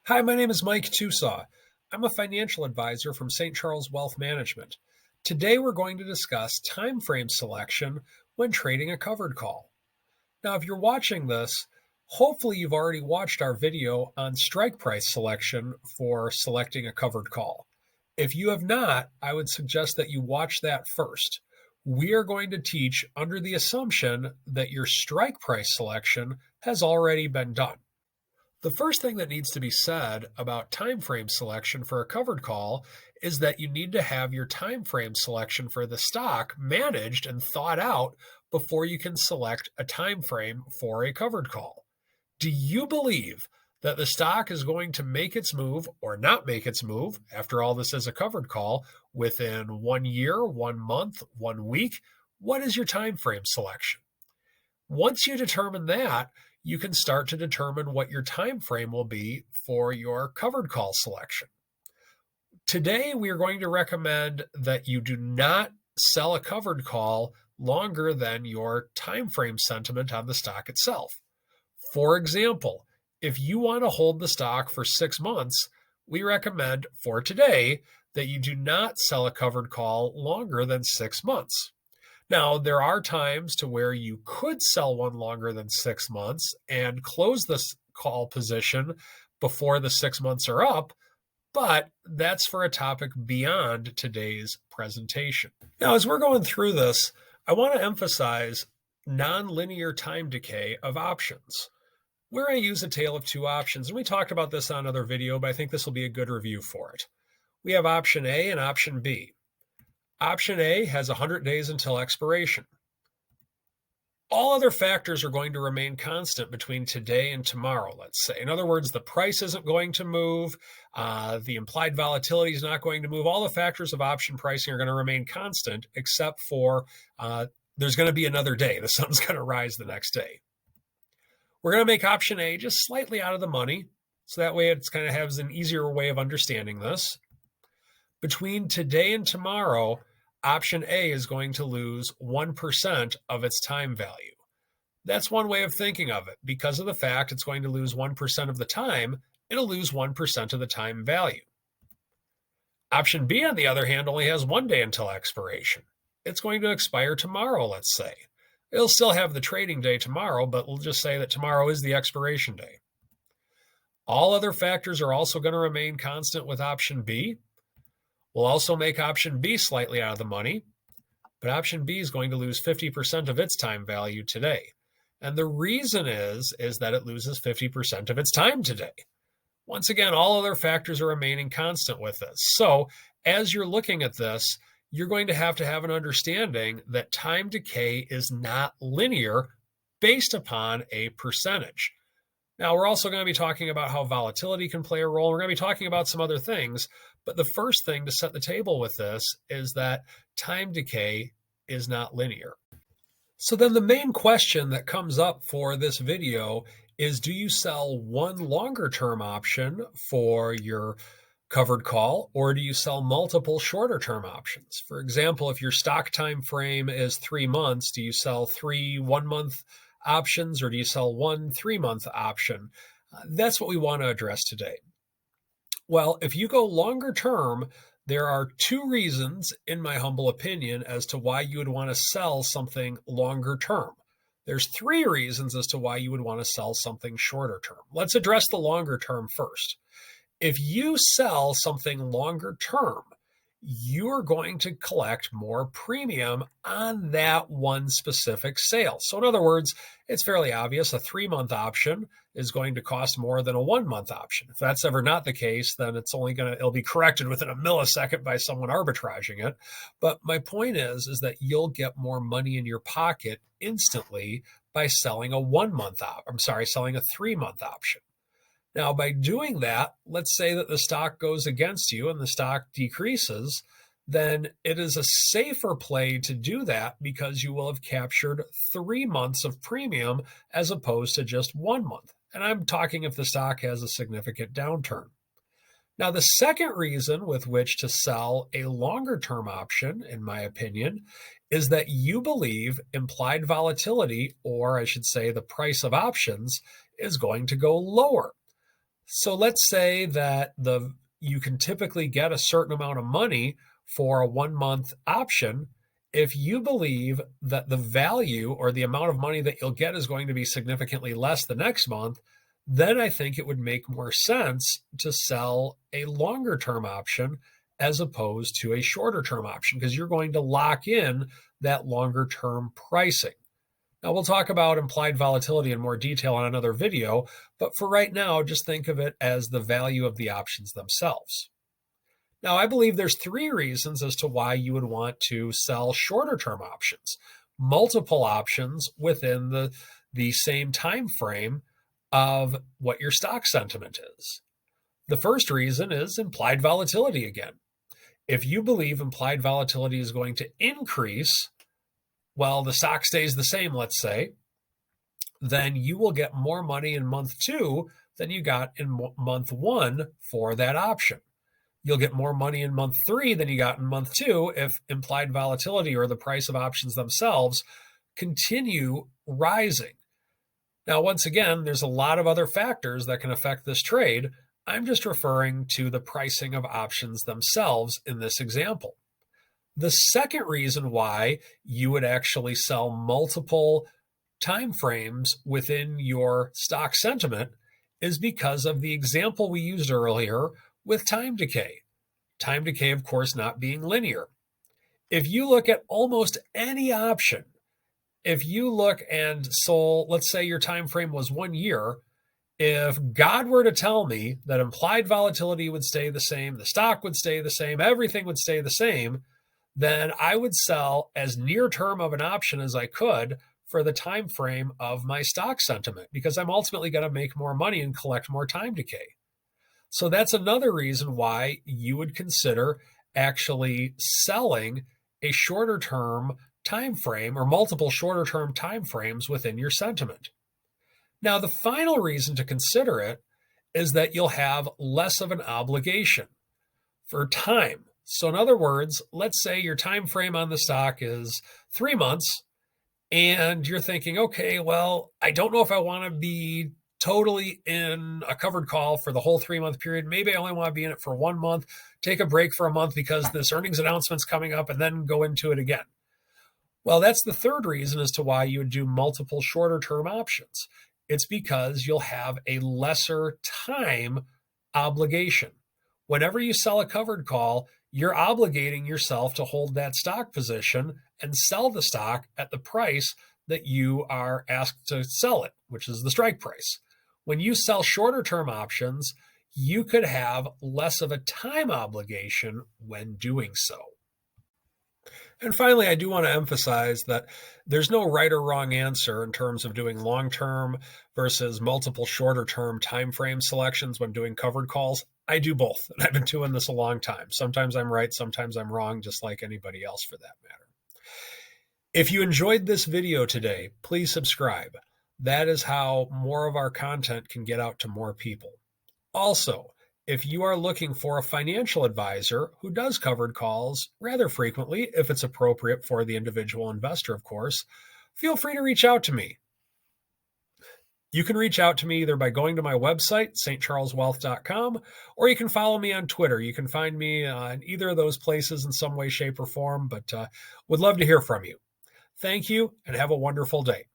Hi, my name is Mike Tusaw. I'm a financial advisor from St. Charles Wealth Management. Today we're going to discuss time frame selection when trading a covered call. Now, if you're watching this, hopefully you've already watched our video on strike price selection for selecting a covered call. If you have not, I would suggest that you watch that first. We are going to teach under the assumption that your strike price selection has already been done. The first thing that needs to be said about time frame selection for a covered call is that you need to have your time frame selection for the stock managed and thought out before you can select a time frame for a covered call. Do you believe that the stock is going to make its move or not make its move, after all this is a covered call, within 1 year, 1 month, 1 week? What is your time frame selection? Once you determine that, you can start to determine what your time frame will be for your covered call selection. Today, we are going to recommend that you do not sell a covered call longer than your time frame sentiment on the stock itself. For example, if you want to hold the stock for 6 months, we recommend for today that you do not sell a covered call longer than 6 months. Now, there are times to where you could sell one longer than 6 months and close this call position before the 6 months are up, but that's for a topic beyond today's presentation. Now, as we're going through this, I want to emphasize nonlinear time decay of options. We're going to use a tale of two options, and we talked about this on another video, but I think this will be a good review for it. We have option A and option B. Option A has 100 days until expiration. All other factors are going to remain constant between today and tomorrow, let's say. In other words, the price isn't going to move, the implied volatility is not going to move. All the factors of option pricing are going to remain constant, except for there's going to be another day. The sun's going to rise the next day. We're going to make option A just slightly out of the money, so that way it's kind of has an easier way of understanding this. Between today and tomorrow, option A is going to lose 1% of its time value. That's one way of thinking of it. Because of the fact it's going to lose 1% of the time, it'll lose 1% of the time value. Option B, on the other hand, only has 1 day until expiration. It's going to expire tomorrow, let's say. It'll still have the trading day tomorrow, but we'll just say that tomorrow is the expiration day. All other factors are also going to remain constant with option B. We'll also make option B slightly out of the money, but option B is going to lose 50% of its time value today. And the reason is that it loses 50% of its time today. Once again, all other factors are remaining constant with this. So as you're looking at this, you're going to have an understanding that time decay is not linear based upon a percentage. Now, we're also going to be talking about how volatility can play a role. We're going to be talking about some other things. But the first thing to set the table with this is that time decay is not linear. So then the main question that comes up for this video is, do you sell one longer term option for your covered call, or do you sell multiple shorter term options? For example, if your stock time frame is 3 months, do you sell 3 1-month options, or do you sell 1 3-month option? That's what we want to address today. Well, if you go longer term, there are 2 reasons, in my humble opinion, as to why you would want to sell something longer term. There's 3 reasons as to why you would want to sell something shorter term. Let's address the longer term first. If you sell something longer term, you're going to collect more premium on that one specific sale. So in other words, it's fairly obvious a 3-month option is going to cost more than a 1-month option. If that's ever not the case, then it'll be corrected within a millisecond by someone arbitraging it. But my point is that you'll get more money in your pocket instantly by selling a 3-month option. Now, by doing that, let's say that the stock goes against you and the stock decreases, then it is a safer play to do that because you will have captured 3 months of premium as opposed to just 1 month. And I'm talking if the stock has a significant downturn. Now, the second reason with which to sell a longer term option, in my opinion, is that you believe implied volatility, or I should say the price of options, is going to go lower. So let's say that you can typically get a certain amount of money for a 1 month option. If you believe that the value or the amount of money that you'll get is going to be significantly less the next month, then I think it would make more sense to sell a longer term option as opposed to a shorter term option, because you're going to lock in that longer term pricing. Now, we'll talk about implied volatility in more detail on another video, but for right now, just think of it as the value of the options themselves. Now, I believe there's 3 reasons as to why you would want to sell shorter term options, multiple options within the same time frame of what your stock sentiment is. The first reason is implied volatility again. If you believe implied volatility is going to increase, well, the stock stays the same, let's say, then you will get more money in month 2 than you got in month 1 for that option. You'll get more money in month 3 than you got in month 2 if implied volatility or the price of options themselves continue rising. Now, once again, there's a lot of other factors that can affect this trade. I'm just referring to the pricing of options themselves in this example. The second reason why you would actually sell multiple time frames within your stock sentiment is because of the example we used earlier with time decay. Time decay, of course, not being linear. If you look at almost any option, if you look and sold, let's say your time frame was 1 year, if God were to tell me that implied volatility would stay the same, the stock would stay the same, everything would stay the same, then I would sell as near term of an option as I could for the time frame of my stock sentiment, because I'm ultimately going to make more money and collect more time decay. So that's another reason why you would consider actually selling a shorter term time frame or multiple shorter term time frames within your sentiment. Now, the final reason to consider it is that you'll have less of an obligation for time. So in other words, let's say your time frame on the stock is 3 months and you're thinking, okay, well, I don't know if I want to be totally in a covered call for the whole 3-month period. Maybe I only want to be in it for 1 month, take a break for a month because this earnings announcement's coming up, and then go into it again. Well, that's the third reason as to why you would do multiple shorter term options. It's because you'll have a lesser time obligation. Whenever you sell a covered call, you're obligating yourself to hold that stock position and sell the stock at the price that you are asked to sell it, which is the strike price. When you sell shorter term options, you could have less of a time obligation when doing so. And finally, I do want to emphasize that there's no right or wrong answer in terms of doing long-term versus multiple shorter-term time frame selections when doing covered calls. I do both, and I've been doing this a long time. Sometimes I'm right, sometimes I'm wrong, just like anybody else for that matter. If you enjoyed this video today, please subscribe. That is how more of our content can get out to more people. Also, if you are looking for a financial advisor who does covered calls rather frequently, if it's appropriate for the individual investor, of course, feel free to reach out to me. You can reach out to me either by going to my website, stcharleswealth.com, or you can follow me on Twitter. You can find me in either of those places in some way, shape, or form, but would love to hear from you. Thank you, and have a wonderful day.